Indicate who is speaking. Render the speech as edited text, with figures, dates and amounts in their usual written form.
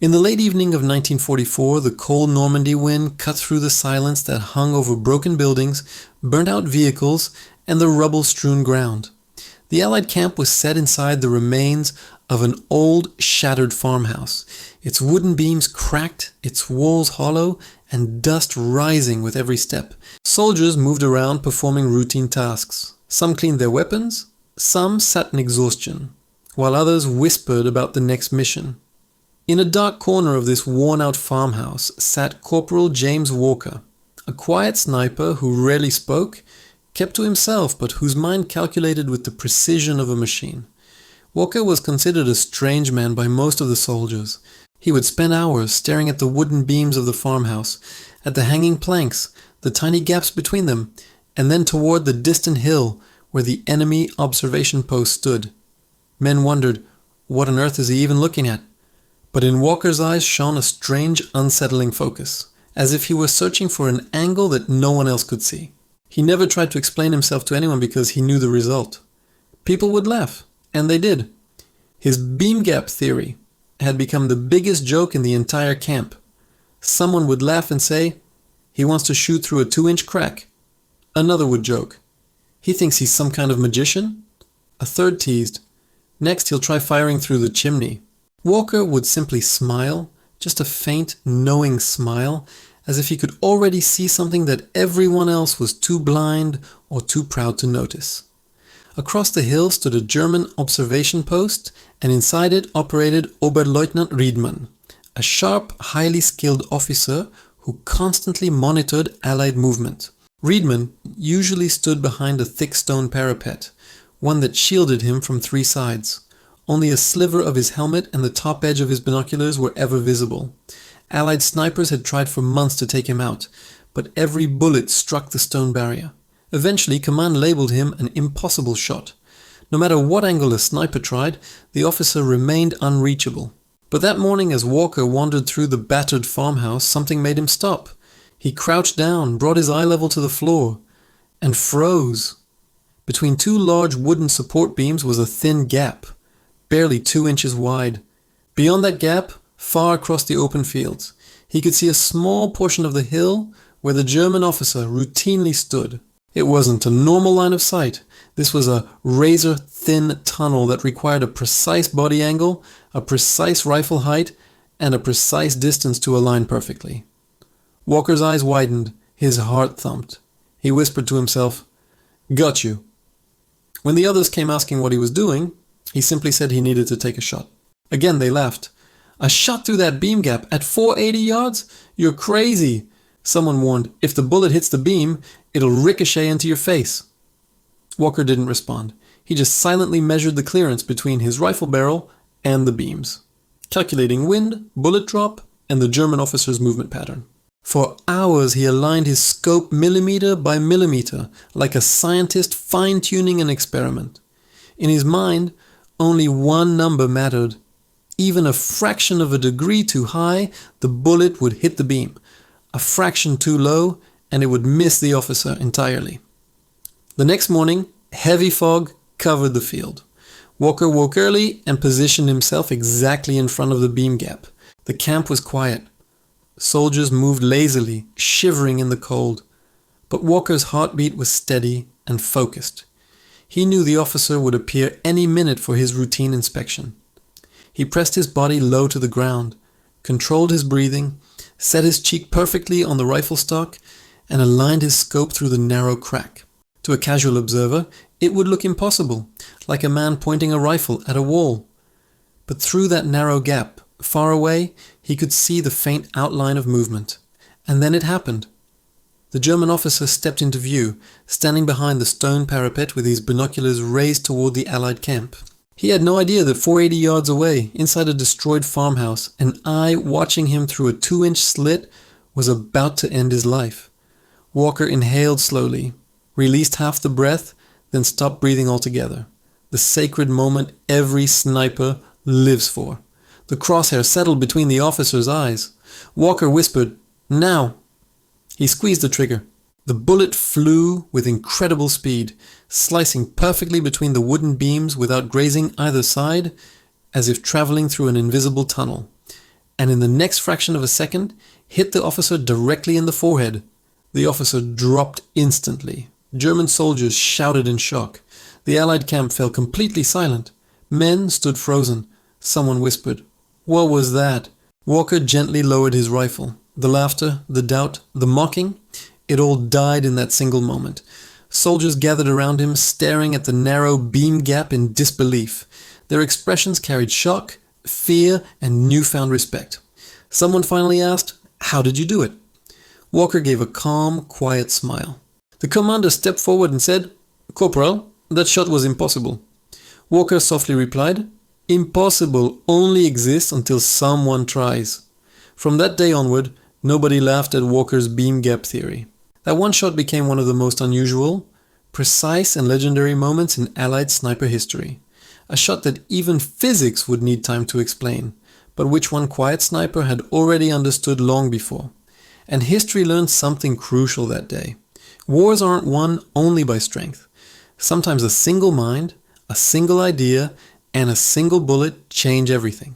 Speaker 1: In the late evening of 1944, the cold Normandy wind cut through the silence that hung over broken buildings, burnt out vehicles, and the rubble-strewn ground. The Allied camp was set inside the remains of an old, shattered farmhouse, its wooden beams cracked, its walls hollow, and dust rising with every step. Soldiers moved around performing routine tasks. Some cleaned their weapons, some sat in exhaustion, while others whispered about the next mission. In a dark corner of this worn-out farmhouse sat Corporal James Walker, a quiet sniper who rarely spoke, kept to himself but whose mind calculated with the precision of a machine. Walker was considered a strange man by most of the soldiers. He would spend hours staring at the wooden beams of the farmhouse, at the hanging planks, the tiny gaps between them, and then toward the distant hill where the enemy observation post stood. Men wondered, what on earth is he even looking at? But in Walker's eyes shone a strange, unsettling focus, as if he were searching for an angle that no one else could see. He never tried to explain himself to anyone because he knew the result. People would laugh, and they did. His beam gap theory had become the biggest joke in the entire camp. Someone would laugh and say, he wants to shoot through a 2-inch crack. Another would joke, he thinks he's some kind of magician. A third teased, next he'll try firing through the chimney. Walker would simply smile, just a faint, knowing smile, as if he could already see something that everyone else was too blind or too proud to notice. Across the hill stood a German observation post, and inside it operated Oberleutnant Riedmann, a sharp, highly skilled officer who constantly monitored Allied movement. Riedmann usually stood behind a thick stone parapet, one that shielded him from 3 sides. Only a sliver of his helmet and the top edge of his binoculars were ever visible. Allied snipers had tried for months to take him out, but every bullet struck the stone barrier. Eventually, command labeled him an impossible shot. No matter what angle a sniper tried, the officer remained unreachable. But that morning, as Walker wandered through the battered farmhouse, something made him stop. He crouched down, brought his eye level to the floor, and froze. Between 2 large wooden support beams was a thin gap, barely 2 inches wide. Beyond that gap, far across the open fields, he could see a small portion of the hill where the German officer routinely stood. It wasn't a normal line of sight. This was a razor-thin tunnel that required a precise body angle, a precise rifle height, and a precise distance to align perfectly. Walker's eyes widened, his heart thumped. He whispered to himself, "Got you." When the others came asking what he was doing, he simply said he needed to take a shot. Again they laughed. "A shot through that beam gap at 480 yards? You're crazy." Someone warned, "If the bullet hits the beam, it'll ricochet into your face." Walker didn't respond. He just silently measured the clearance between his rifle barrel and the beams, calculating wind, bullet drop, and the German officer's movement pattern. For hours he aligned his scope millimeter by millimeter, like a scientist fine-tuning an experiment. In his mind, only one number mattered. Even a fraction of a degree too high, the bullet would hit the beam. A fraction too low, and it would miss the officer entirely. The next morning, heavy fog covered the field. Walker woke early and positioned himself exactly in front of the beam gap. The camp was quiet. Soldiers moved lazily, shivering in the cold. But Walker's heartbeat was steady and focused. He knew the officer would appear any minute for his routine inspection. He pressed his body low to the ground, controlled his breathing, set his cheek perfectly on the rifle stock, and aligned his scope through the narrow crack. To a casual observer, it would look impossible, like a man pointing a rifle at a wall. But through that narrow gap, far away, he could see the faint outline of movement. And then it happened. The German officer stepped into view, standing behind the stone parapet with his binoculars raised toward the Allied camp. He had no idea that 480 yards away, inside a destroyed farmhouse, an eye watching him through a 2-inch slit was about to end his life. Walker inhaled slowly, released half the breath, then stopped breathing altogether. The sacred moment every sniper lives for. The crosshair settled between the officer's eyes. Walker whispered, "Now!" He squeezed the trigger. The bullet flew with incredible speed, slicing perfectly between the wooden beams without grazing either side, as if traveling through an invisible tunnel. and in the next fraction of a second, hit the officer directly in the forehead. The officer dropped instantly. German soldiers shouted in shock. The Allied camp fell completely silent. Men stood frozen. Someone whispered, "What was that?" Walker gently lowered his rifle. The laughter, the doubt, the mocking, it all died in that single moment. Soldiers gathered around him, staring at the narrow beam gap in disbelief. Their expressions carried shock, fear, and newfound respect. Someone finally asked, "How did you do it?" Walker gave a calm, quiet smile. The commander stepped forward and said, "Corporal, that shot was impossible." Walker softly replied, "Impossible only exists until someone tries." From that day onward, nobody laughed at Walker's beam gap theory. That one shot became one of the most unusual, precise and legendary moments in Allied sniper history. A shot that even physics would need time to explain, but which one quiet sniper had already understood long before. And history learned something crucial that day. Wars aren't won only by strength. Sometimes a single mind, a single idea, and a single bullet change everything.